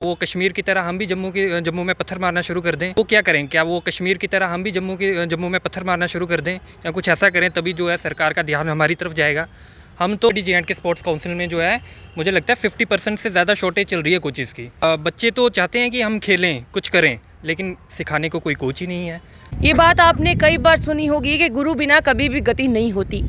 वो कश्मीर की तरह हम भी जम्मू में पत्थर मारना शुरू कर दें, वो क्या करें? क्या वो कश्मीर की तरह हम भी जम्मू में पत्थर मारना शुरू कर दें या कुछ ऐसा करें? तभी जो है सरकार का ध्यान हमारी तरफ जाएगा। हम तो जे के स्पोर्ट्स काउंसिल में जो है मुझे लगता है 50% से ज़्यादा शॉर्टेज चल रही है कोचेज़ की। बच्चे तो चाहते हैं कि हम खेलें, कुछ करें, लेकिन सिखाने को कोई कोच ही नहीं है। ये बात आपने कई बार सुनी होगी कि गुरु बिना कभी भी गति नहीं होती।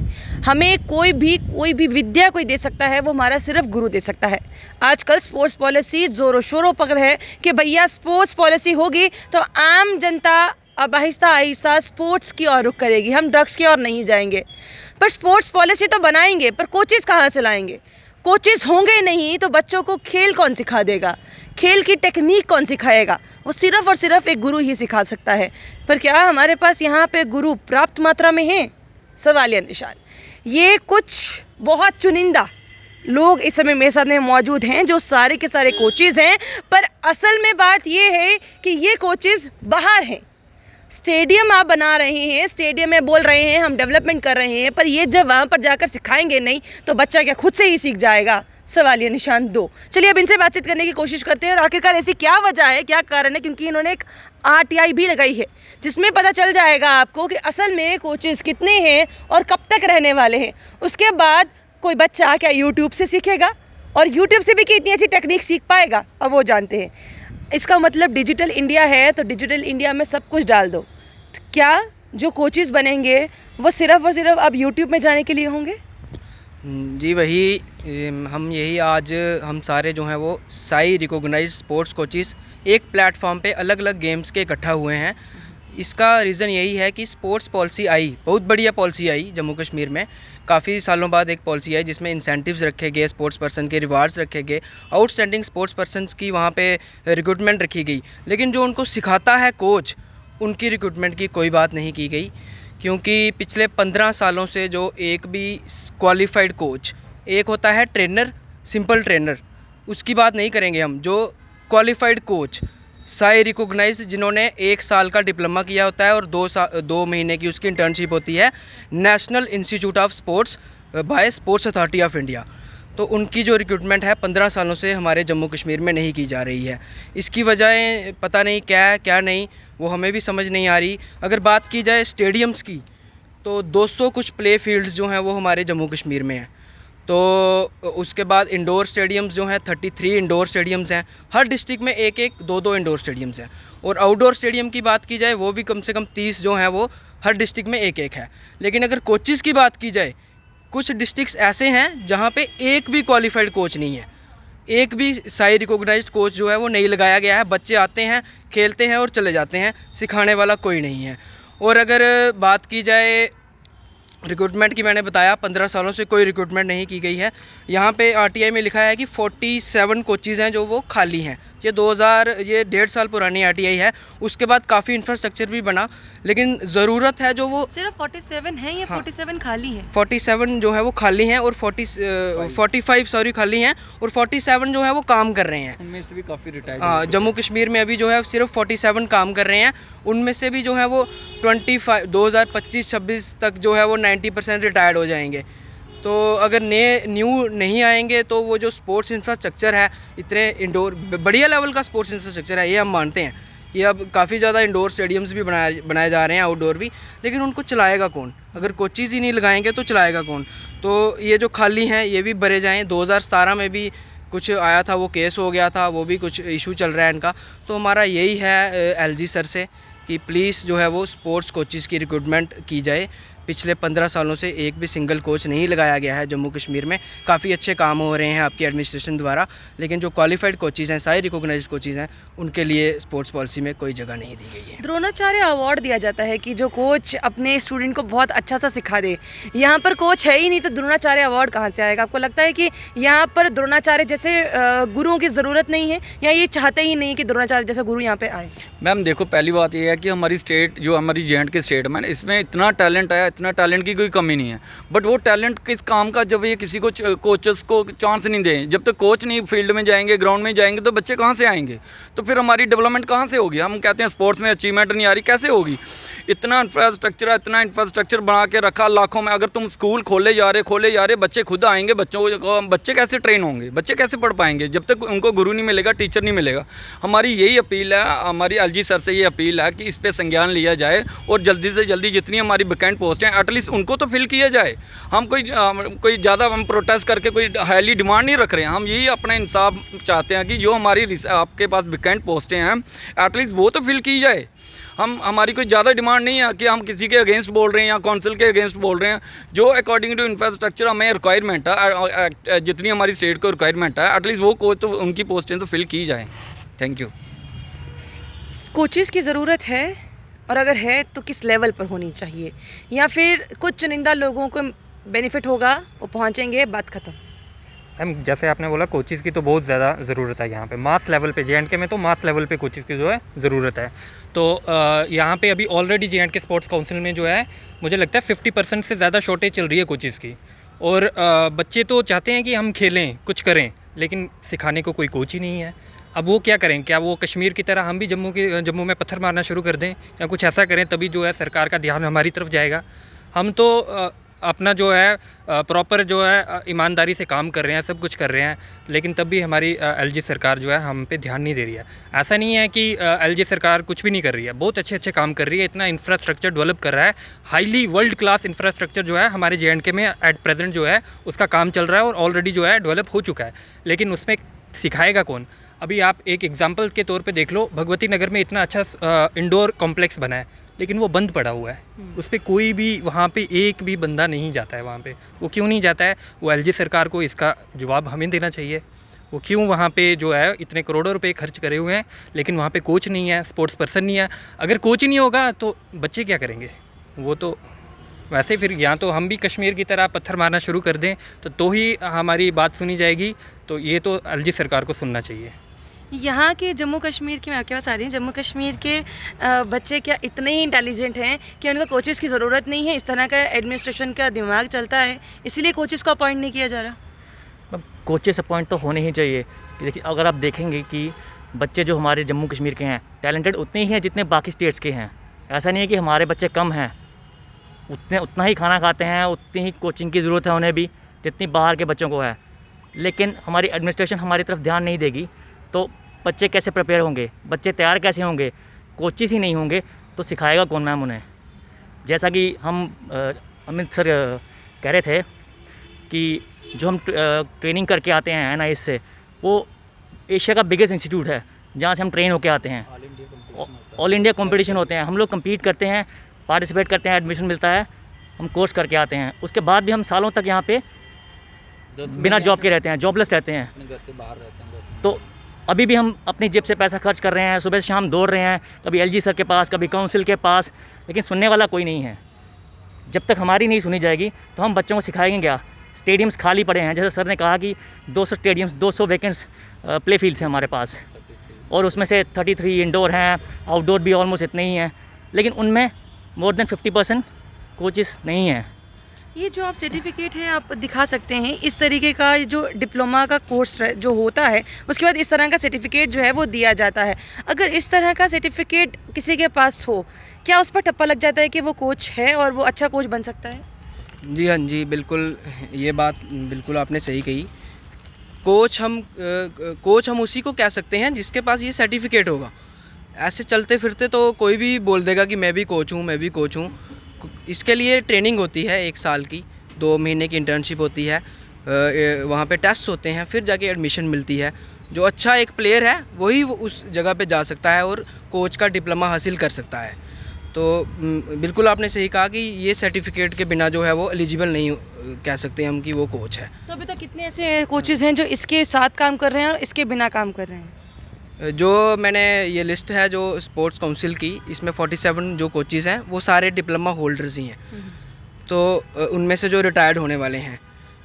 हमें कोई भी विद्या कोई दे सकता है, वो हमारा सिर्फ गुरु दे सकता है। आजकल स्पोर्ट्स पॉलिसी ज़ोरों शोरों पकड़ है कि भैया स्पोर्ट्स पॉलिसी होगी तो आम जनता अब आहिस्ता आहिस्ता स्पोर्ट्स की ओर रुख करेगी, हम ड्रग्स की ओर नहीं जाएंगे। पर स्पोर्ट्स पॉलिसी तो बनाएंगे, पर कोचेज़ कहाँ से लाएंगे? कोचेज़ होंगे नहीं तो बच्चों को खेल कौन सिखा देगा? खेल की टेक्निक कौन सिखाएगा? वो सिर्फ़ और सिर्फ एक गुरु ही सिखा सकता है। पर क्या हमारे पास यहाँ पे गुरु पर्याप्त मात्रा में हैं? सवालिया निशान। ये कुछ बहुत चुनिंदा लोग इस समय मेरे साथ में मौजूद हैं जो सारे के सारे कोचेज़ हैं, पर असल में बात ये है कि ये कोचेज़ बाहर हैं। स्टेडियम आप बना रहे हैं, स्टेडियम में बोल रहे हैं हम डेवलपमेंट कर रहे हैं, पर ये जब वहाँ पर जाकर सिखाएंगे नहीं तो बच्चा क्या खुद से ही सीख जाएगा? सवालिया निशान 2। चलिए अब इनसे बातचीत करने की कोशिश करते हैं और आखिरकार ऐसी क्या वजह है, क्या कारण है, क्योंकि इन्होंने एक RTI भी लगाई है जिसमें पता चल जाएगा आपको कि असल में कोचेज़ कितने हैं और कब तक रहने वाले हैं। उसके बाद कोई बच्चा क्या यूट्यूब से सीखेगा और यूट्यूब से भी कि इतनी अच्छी टेक्निक सीख पाएगा, अब वो जानते हैं। इसका मतलब डिजिटल इंडिया है तो डिजिटल इंडिया में सब कुछ डाल दो। तो क्या जो कोचेज़ बनेंगे वो सिर्फ़ और सिर्फ अब यूट्यूब में जाने के लिए होंगे? जी वही हम यही आज हम सारे जो हैं वो साई रिकॉग्नाइज्ड स्पोर्ट्स कोचेज़ एक प्लेटफॉर्म पे अलग अलग गेम्स के इकट्ठा हुए हैं। इसका रीज़न यही है कि स्पोर्ट्स पॉलिसी आई, बहुत बढ़िया पॉलिसी आई जम्मू कश्मीर में। काफ़ी सालों बाद एक पॉलिसी आई जिसमें इंसेंटिव्स रखे गए, स्पोर्ट्स पर्सन के रिवार्ड्स रखे गए, आउटस्टैंडिंग स्पोर्ट्स पर्सनस की वहाँ पे रिक्रूटमेंट रखी गई। लेकिन जो उनको सिखाता है कोच, उनकी रिक्रूटमेंट की कोई बात नहीं की गई, क्योंकि पिछले 15 सालों से जो एक भी क्वालिफाइड कोच, एक होता है ट्रेनर, सिंपल ट्रेनर, उसकी बात नहीं करेंगे हम। जो क्वालिफाइड कोच साई रिकॉग्नाइज जिन्होंने 1 साल का डिप्लोमा किया होता है और 2 महीने की उसकी इंटर्नशिप होती है national institute of sports by sports authority of India, तो उनकी जो रिक्रूटमेंट है 15 सालों से हमारे जम्मू कश्मीर में नहीं की जा रही है। इसकी वजह पता नहीं क्या है क्या नहीं, वो हमें भी समझ नहीं आ रही। अगर बात की जाए स्टेडियम्स की तो 200 कुछ प्ले फील्ड्स जो हैं वो हमारे जम्मू कश्मीर में हैं। तो उसके बाद इंडोर स्टेडियम्स जो हैं 33 इंडोर स्टेडियम्स हैं, हर डिस्ट्रिक्ट में एक एक 2-2 इंडोर स्टेडियम्स हैं। और आउटडोर स्टेडियम की बात की जाए वो भी कम से कम 30 जो हैं वो हर डिस्ट्रिक्ट में एक एक है। लेकिन अगर कोचेज़ की बात की जाए, कुछ डिस्ट्रिक्ट्स ऐसे हैं जहाँ पे एक भी क्वालिफाइड कोच नहीं है, एक भी साई रिकॉग्नाइज्ड कोच जो है वो नहीं लगाया गया है। बच्चे आते हैं, खेलते हैं और चले जाते हैं, सिखाने वाला कोई नहीं है। और अगर बात की जाए रिक्रूटमेंट की, मैंने बताया 15 सालों से कोई रिक्रूटमेंट नहीं की गई है। यहाँ पे RTI में लिखा है कि 47 कोचेज़ हैं जो वो खाली हैं। ये 1.5 साल पुरानी RTI है। उसके बाद काफ़ी इंफ्रास्ट्रक्चर भी बना, लेकिन ज़रूरत है जो वो सिर्फ 47 है या 47 खाली है? 47 जो है वो खाली हैं और 45 खाली हैं और 47 जो है वो काम कर रहे हैं। उनमें से भी काफ़ी रिटायर्ड। हाँ, जम्मू कश्मीर में अभी जो है सिर्फ 47 काम कर रहे हैं। उनमें से भी जो है वो 2025-26 तक जो है वो 90% रिटायर्ड हो जाएंगे। तो अगर न्यू नहीं आएंगे तो वो जो स्पोर्ट्स इंफ्रास्ट्रक्चर है, इतने इंडोर बढ़िया लेवल का स्पोर्ट्स इंफ्रास्ट्रक्चर है, ये हम मानते हैं कि अब काफ़ी ज़्यादा इंडोर स्टेडियम्स भी बनाए जा रहे हैं, आउटडोर भी, लेकिन उनको चलाएगा कौन? अगर कोचेज़ ही नहीं लगाएंगे तो चलाएगा कौन? तो ये जो खाली हैं ये भी भरे जाएँ। 2017 में भी कुछ आया था, वो केस हो गया था, वो भी कुछ इशू चल रहा है इनका। तो हमारा यही है LG सर से कि प्लीज़ जो है वो स्पोर्ट्स कोचेज़ की रिक्रूटमेंट की जाए। पिछले 15 सालों से एक भी सिंगल कोच नहीं लगाया गया है जम्मू कश्मीर में। काफ़ी अच्छे काम हो रहे हैं आपकी एडमिनिस्ट्रेशन द्वारा, लेकिन जो क्वालिफाइड कोचेज़ हैं, सारी रिकॉग्नाइज्ड कोचेज़ हैं, उनके लिए स्पोर्ट्स पॉलिसी में कोई जगह नहीं दी गई है। द्रोणाचार्य अवार्ड दिया जाता है कि जो कोच अपने स्टूडेंट को बहुत अच्छा सा सिखा दे। यहाँ पर कोच है ही नहीं तो द्रोणाचार्य अवार्ड कहाँ से आएगा? आपको लगता है कि यहाँ पर द्रोणाचार्य जैसे गुरुओं की ज़रूरत नहीं है या ये चाहते ही नहीं कि द्रोणाचार्य जैसा गुरु यहाँ पे आए? मैम देखो, पहली बात ये है कि हमारी स्टेट, जो हमारी J&K स्टेट में, इसमें इतना टैलेंट है, इतना टैलेंट की कोई कमी नहीं है। बट वो टैलेंट किस काम का जब ये किसी को कोचेस को चांस नहीं दें, जब तक कोच नहीं फील्ड में जाएंगे, ग्राउंड में जाएंगे, तो बच्चे कहाँ से आएंगे? तो फिर हमारी डेवलपमेंट कहाँ से होगी? हम कहते हैं स्पोर्ट्स में अचीवमेंट नहीं आ रही, कैसे होगी? इतना इंफ्रास्ट्रक्चर बना के रखा लाखों में। अगर तुम स्कूल खोले जा रहे, बच्चे खुद आएंगे, बच्चे कैसे ट्रेन होंगे, बच्चे कैसे पढ़ पाएंगे जब तक उनको गुरु नहीं मिलेगा, टीचर नहीं मिलेगा। हमारी यही अपील है, हमारी एलजी सर से ये अपील है कि इस पर संज्ञान लिया जाए और जल्दी से जल्दी जितनी हमारी वैकेंट पोस्ट हैं एटलीस्ट उनको तो फिल किया जाए। हम कोई ज़्यादा हम प्रोटेस्ट करके कोई हाईली डिमांड नहीं रख रहे हैं, हम यही अपना इंसाफ चाहते हैं कि जो हमारी आपके पास वैकेंट पोस्टें हैं एटलीस्ट वो तो फिल की जाए। हमारी कोई ज़्यादा डिमांड नहीं है कि हम किसी के अगेंस्ट बोल रहे हैं या काउंसिल के अगेंस्ट बोल रहे हैं। जो अकॉर्डिंग टू इंफ्रास्ट्रक्चर हमें रिक्वायरमेंट है, जितनी हमारी स्टेट को रिक्वायरमेंट है एटलीस्ट वो कोच तो उनकी पोस्टें तो फिल की जाएँ। Thank you. कोचेस की ज़रूरत है, और अगर है तो किस लेवल पर होनी चाहिए, या फिर कुछ चुनिंदा लोगों को बेनिफिट होगा, वो पहुंचेंगे, बात ख़त्म? मैम जैसे आपने बोला कोचिज़ की तो बहुत ज़्यादा ज़रूरत है यहाँ पे, मास लेवल पे जे.एंड.के में तो मास लेवल पे कोचिज़ की जो है ज़रूरत है। तो यहाँ पे अभी ऑलरेडी जे.एंड.के स्पोर्ट्स काउंसिल में जो है मुझे लगता है 50% से ज़्यादा शॉर्टेज चल रही है कोचिज़ की। और बच्चे तो चाहते हैं कि हम खेलें, कुछ करें, लेकिन सिखाने को कोई कोच ही नहीं है। अब वो क्या करें? क्या वो कश्मीर की तरह हम भी जम्मू में पत्थर मारना शुरू कर दें या कुछ ऐसा करें, तभी जो है सरकार का ध्यान हमारी तरफ जाएगा। हम तो अपना जो है प्रॉपर जो है ईमानदारी से काम कर रहे हैं, सब कुछ कर रहे हैं, लेकिन तब भी हमारी एलजी सरकार जो है हम पे ध्यान नहीं दे रही है। ऐसा नहीं है कि एलजी सरकार कुछ भी नहीं कर रही है, बहुत अच्छे काम कर रही है, इतना इंफ्रास्ट्रक्चर डेवलप कर रहा है, हाईली वर्ल्ड क्लास इंफ्रास्ट्रक्चर जो है हमारे जे.एंड.के में एट प्रेजेंट जो है उसका काम चल रहा है और ऑलरेडी जो है डेवलप हो चुका है। लेकिन उसमें सिखाएगा कौन? अभी आप एक एग्जांपल के तौर पे देख लो, भगवती नगर में इतना अच्छा इंडोर कॉम्प्लेक्स बना है, लेकिन वो बंद पड़ा हुआ है। उस पर कोई भी वहाँ पे एक भी बंदा नहीं जाता है। वहाँ पे वो क्यों नहीं जाता है? वो एलजी सरकार को इसका जवाब हमें देना चाहिए। वो क्यों वहाँ पे जो है इतने करोड़ों रुपए खर्च करे हुए हैं, लेकिन वहाँ पे कोच नहीं है, स्पोर्ट्स पर्सन नहीं है। अगर कोच ही नहीं होगा तो बच्चे क्या करेंगे? वो तो वैसे फिर या तो हम भी कश्मीर की तरह पत्थर मारना शुरू कर दें तो ही हमारी बात सुनी जाएगी। तो ये तो एलजी सरकार को सुनना चाहिए। यहाँ के जम्मू कश्मीर के, मैं आपके पास आ रही हूँ, जम्मू कश्मीर के बच्चे क्या इतने ही इंटेलिजेंट हैं कि उनको कोचेस की ज़रूरत नहीं है? इस तरह का एडमिनिस्ट्रेशन का दिमाग चलता है, इसीलिए कोचेस को अपॉइंट नहीं किया जा रहा? कोचेस अपॉइंट तो होने ही चाहिए। देखिए अगर आप देखेंगे कि बच्चे जो हमारे जम्मू कश्मीर के हैं टैलेंटेड उतने ही हैं जितने बाकी स्टेट्स के हैं। ऐसा नहीं है कि हमारे बच्चे कम हैं, उतना ही खाना खाते हैं, उतनी ही कोचिंग की ज़रूरत है उन्हें भी जितनी बाहर के बच्चों को है। लेकिन हमारी एडमिनिस्ट्रेशन हमारी तरफ ध्यान नहीं देगी तो बच्चे कैसे प्रिपेयर होंगे, बच्चे तैयार कैसे होंगे? कोचेस ही नहीं होंगे तो सिखाएगा कौन मैम उन्हें? जैसा कि हम अमित सर कह रहे थे कि जो हम ट्रेनिंग करके आते हैं NIS से, वो एशिया का बिगेस्ट इंस्टीट्यूट है जहाँ से हम ट्रेन होके आते हैं। ऑल इंडिया कंपटीशन होते हैं, हम लोग कम्पीट करते हैं, पार्टिसिपेट करते हैं, एडमिशन मिलता है, हम कोर्स करके आते हैं। उसके बाद भी हम सालों तक यहाँ पे बिना जॉब के रहते हैं, जॉबलेस रहते हैं, अपने घर से बाहर रहते हैं। तो अभी भी हम अपनी जेब से पैसा खर्च कर रहे हैं, सुबह शाम दौड़ रहे हैं, कभी एलजी सर के पास, कभी काउंसिल के पास, लेकिन सुनने वाला कोई नहीं है। जब तक हमारी नहीं सुनी जाएगी तो हम बच्चों को सिखाएंगे क्या? स्टेडियम्स खाली पड़े हैं, जैसे सर ने कहा कि 200 स्टेडियम्स, 200 वैकेंट्स प्ले फील्ड्स हैं हमारे पास, और उसमें से 33 इंडोर हैं, आउटडोर भी ऑलमोस्ट इतने ही हैं, लेकिन उनमें मोर देन 50% कोचेस नहीं हैं। ये जो आप सर्टिफिकेट है आप दिखा सकते हैं, इस तरीके का जो डिप्लोमा का कोर्स जो होता है उसके बाद इस तरह का सर्टिफिकेट जो है वो दिया जाता है। अगर इस तरह का सर्टिफिकेट किसी के पास हो, क्या उस पर ठप्पा लग जाता है कि वो कोच है और वो अच्छा कोच बन सकता है? जी हाँ जी, बिल्कुल, ये बात बिल्कुल आपने सही कही। कोच हम उसी को कह सकते हैं जिसके पास ये सर्टिफिकेट होगा। ऐसे चलते फिरते तो कोई भी बोल देगा कि मैं भी कोच हूँ, मैं भी कोच हूँ। इसके लिए ट्रेनिंग होती है 1 साल की, 2 महीने की इंटर्नशिप होती है, वहाँ पे टेस्ट होते हैं, फिर जाके एडमिशन मिलती है। जो अच्छा एक प्लेयर है वही उस जगह पे जा सकता है और कोच का डिप्लोमा हासिल कर सकता है। तो बिल्कुल आपने सही कहा कि ये सर्टिफिकेट के बिना जो है वो एलिजिबल नहीं कह सकते हम कि वो कोच है। तो अभी तक कितने ऐसे कोचेज़ हैं जो इसके साथ काम कर रहे हैं और इसके बिना काम कर रहे हैं? जो मैंने ये लिस्ट है जो स्पोर्ट्स काउंसिल की, इसमें 47 जो कोचेज़ हैं वो सारे डिप्लोमा होल्डर्स ही हैं। तो उनमें से जो रिटायर्ड होने वाले हैं,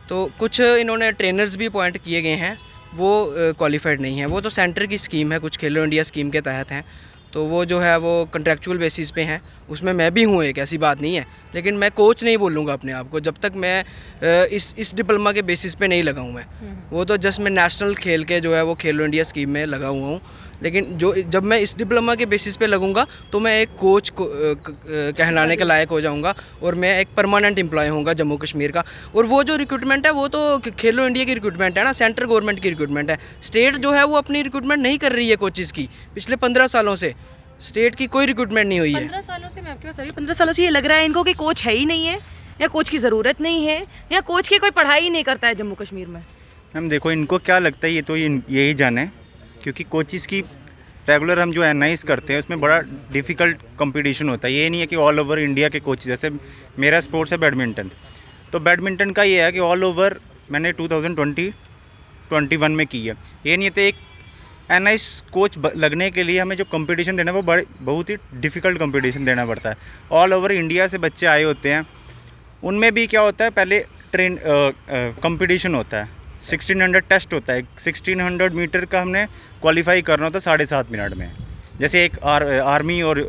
तो कुछ इन्होंने ट्रेनर्स भी अपॉइंट किए गए हैं, वो क्वालिफाइड नहीं है। वो तो सेंटर की स्कीम है, कुछ खेलो इंडिया स्कीम के तहत हैं, तो वो जो है वो कंट्रेक्चुअल बेसिस पे हैं उसमें मैं भी हूँ एक, ऐसी बात नहीं है, लेकिन मैं कोच नहीं बोलूँगा अपने आप को जब तक मैं इस डिप्लोमा के बेसिस पे नहीं लगा हूँ मैं। वो तो जस्ट मैं नेशनल खेल के जो है वो खेलो इंडिया स्कीम में लगा हुआ हूँ, लेकिन जब मैं इस डिप्लोमा के बेसिस पे लगूंगा तो मैं एक कोच को कहलाने के लायक हो जाऊंगा और मैं एक परमानेंट एम्प्लॉय होऊंगा जम्मू कश्मीर का। और वो जो रिक्रूटमेंट है वो तो खेलो इंडिया की रिक्रूटमेंट है ना, सेंट्रल गवर्नमेंट की रिक्रूटमेंट है। स्टेट जो है वो अपनी रिक्रूटमेंट नहीं कर रही है कोचेज़ की। पिछले 15 सालों से स्टेट की कोई रिक्रूटमेंट नहीं हुई है। 15 सालों से मैं आपके पास 15 सालों से ये लग रहा है इनको कि कोच है ही नहीं है, या कोच की ज़रूरत नहीं है, या कोच की कोई पढ़ाई ही नहीं करता है जम्मू कश्मीर में। हम देखो इनको क्या लगता है, ये तो यही जाने, क्योंकि कोचिज़ की रेगुलर हम जो एनालाइज करते हैं उसमें बड़ा डिफ़िकल्ट कंपटीशन होता है। ये नहीं है कि ऑल ओवर इंडिया के कोच, जैसे मेरा स्पोर्ट्स है बैडमिंटन, तो बैडमिंटन का ये है कि ऑल ओवर मैंने 2021 में की है। ये नहीं है तो एक एनालाइज कोच लगने के लिए हमें जो कंपटीशन देना है वो बहुत ही डिफ़िकल्ट कंपटीशन देना पड़ता है। ऑल ओवर इंडिया से बच्चे आए होते हैं, उनमें भी क्या होता है, पहले कंपटीशन होता है, 1600 टेस्ट होता है। 1600 मीटर का हमने क्वालिफाई करना होता है 7.5 मिनट में। जैसे एक आर्मी और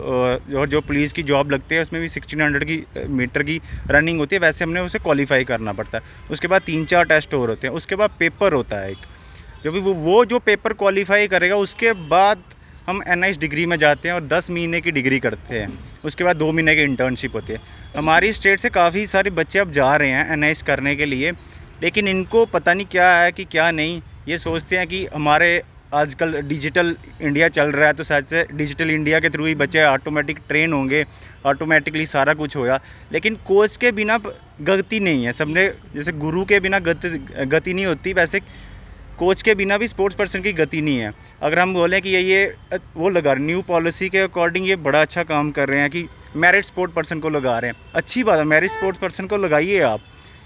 जो पुलिस की जॉब लगती है उसमें भी 1600 मीटर की रनिंग होती है, वैसे हमने उसे क्वालिफाई करना पड़ता है। उसके बाद 3-4 टेस्ट और होते हैं, उसके बाद पेपर होता है एक, जो भी वो जो पेपर क्वालिफाई करेगा उसके बाद हम NIS डिग्री में जाते हैं और 10 महीने की डिग्री करते हैं। उसके बाद 2 महीने की इंटर्नशिप होती है। हमारी स्टेट से काफ़ी सारे बच्चे अब जा रहे हैं NIS करने के लिए, लेकिन इनको पता नहीं क्या है कि क्या नहीं। ये सोचते हैं कि हमारे आजकल डिजिटल इंडिया चल रहा है तो शायद से डिजिटल इंडिया के थ्रू ही बच्चे ऑटोमेटिक ट्रेन होंगे, ऑटोमेटिकली सारा कुछ होगा। लेकिन कोच के बिना गति नहीं है। सबने जैसे गुरु के बिना गति नहीं होती, वैसे कोच के बिना भी स्पोर्ट्स पर्सन की गति नहीं है। अगर हम बोलें कि ये वो लगा रहे न्यू पॉलिसी के अकॉर्डिंग ये बड़ा अच्छा काम कर रहे हैं कि मेरिट स्पोर्ट पर्सन को लगा रहे हैं, अच्छी बात है, मेरिट स्पोर्ट्स पर्सन को लगाइए आप,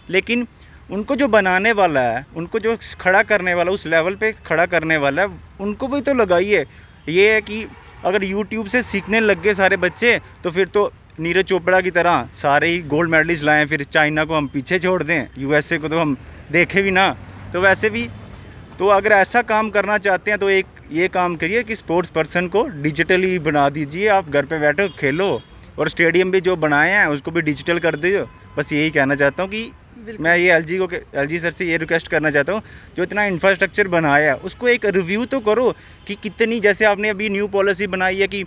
लेकिन उनको जो बनाने वाला है, उनको जो खड़ा करने वाला, उस लेवल पे खड़ा करने वाला है, उनको भी तो लगाइए। ये है कि अगर यूट्यूब से सीखने लग गए सारे बच्चे तो फिर तो नीरज चोपड़ा की तरह सारे ही गोल्ड मेडलिस्ट लाएँ, फिर चाइना को हम पीछे छोड़ दें, USA को तो हम देखें भी ना। तो वैसे भी तो अगर ऐसा काम करना चाहते हैं तो एक ये काम करिए कि स्पोर्ट्स पर्सन को डिजिटली बना दीजिए। आप घर पे बैठो खेलो, और स्टेडियम भी जो बनाए हैं उसको भी डिजिटल कर दीजिए। बस यही कहना चाहता हूँ कि मैं ये LG सर से ये रिक्वेस्ट करना चाहता हूँ, जो इतना इंफ्रास्ट्रक्चर बनाया है उसको एक रिव्यू तो करो कि कितनी, जैसे आपने अभी न्यू पॉलिसी बनाई है कि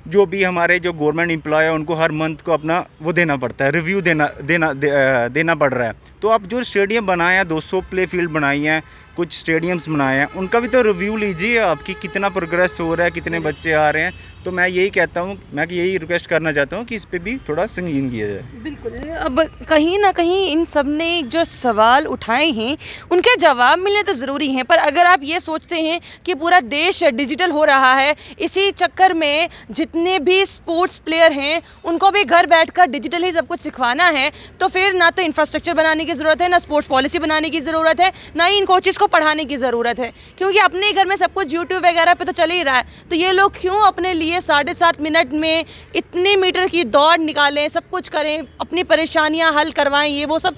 जो भी हमारे जो गवर्नमेंट एम्प्लॉय है उनको हर मंथ को अपना वो देना पड़ता है, रिव्यू देना पड़ रहा है। तो आप जो स्टेडियम बनाए हैं, 200 प्ले फील्ड बनाई हैं, कुछ स्टेडियम्स बनाए हैं, उनका भी तो रिव्यू लीजिए आपकी कितना प्रोग्रेस हो रहा है, कितने बच्चे आ रहे हैं। तो मैं यही कहता हूँ, मैं यही रिक्वेस्ट करना चाहता हूँ कि इस पर भी थोड़ा संगीन किया जाए। बिल्कुल। अब कहीं ना कहीं इन सब ने जो सवाल उठाए हैं उनके जवाब मिलने तो ज़रूरी हैं, पर अगर आप ये सोचते हैं कि पूरा देश डिजिटल हो रहा है, इसी चक्कर में जितने भी स्पोर्ट्स प्लेयर हैं उनको भी घर बैठकर डिजिटल ही सब कुछ सिखवाना है, तो फिर ना तो इंफ्रास्ट्रक्चर बनाने की ज़रूरत है, ना स्पोर्ट्स पॉलिसी बनाने की ज़रूरत है, ना ही इन कोचेज़ को पढ़ाने की ज़रूरत है, क्योंकि अपने घर में सब कुछ यूट्यूब वगैरह पे तो चल ही रहा है। तो ये लोग क्यों अपने लिए 7.5 मिनट में इतने मीटर की दौड़ निकालें, सब कुछ करें, अपनी परेशानियां हल करवाएं, ये वो सब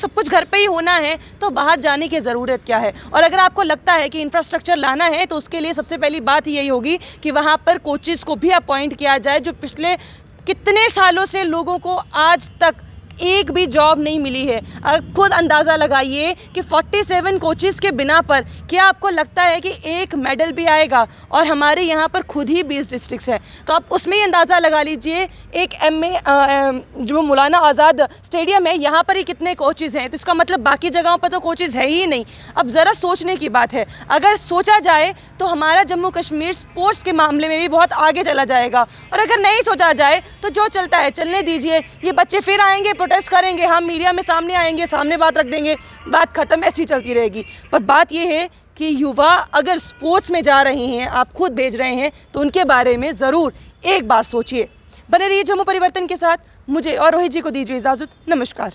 कुछ घर पे ही होना है, तो बाहर जाने की ज़रूरत क्या है। और अगर आपको लगता है कि इंफ्रास्ट्रक्चर लाना है तो उसके लिए सबसे पहली बात यही होगी कि वहाँ पर कोचेज़ को भी अपॉइंट किया जाए, जो पिछले कितने सालों से लोगों को आज तक एक भी जॉब नहीं मिली है। खुद अंदाज़ा लगाइए कि 47 कोचेज़ के बिना पर क्या आपको लगता है कि एक मेडल भी आएगा? और हमारे यहाँ पर खुद ही 20 डिस्ट्रिक्ट्स हैं, तो आप उसमें ही अंदाज़ा लगा लीजिए। एक जो मौलाना आज़ाद स्टेडियम है, यहाँ पर ही कितने कोचेज़ हैं, तो इसका मतलब बाकी जगहों पर तो कोचेज़ है ही नहीं। अब ज़रा सोचने की बात है, अगर सोचा जाए तो हमारा जम्मू कश्मीर स्पोर्ट्स के मामले में भी बहुत आगे चला जाएगा, और अगर नहीं सोचा जाए तो जो चलता है चलने दीजिए। ये बच्चे फिर आएंगे, प्रोटेस्ट करेंगे, हम मीडिया में सामने आएंगे, सामने बात रख देंगे, बात खत्म, ऐसी चलती रहेगी। पर बात यह है कि युवा अगर स्पोर्ट्स में जा रहे हैं, आप खुद भेज रहे हैं, तो उनके बारे में ज़रूर एक बार सोचिए। बने रहिए जम्मू परिवर्तन के साथ। मुझे और रोहित जी को दीजिए इजाज़त। नमस्कार।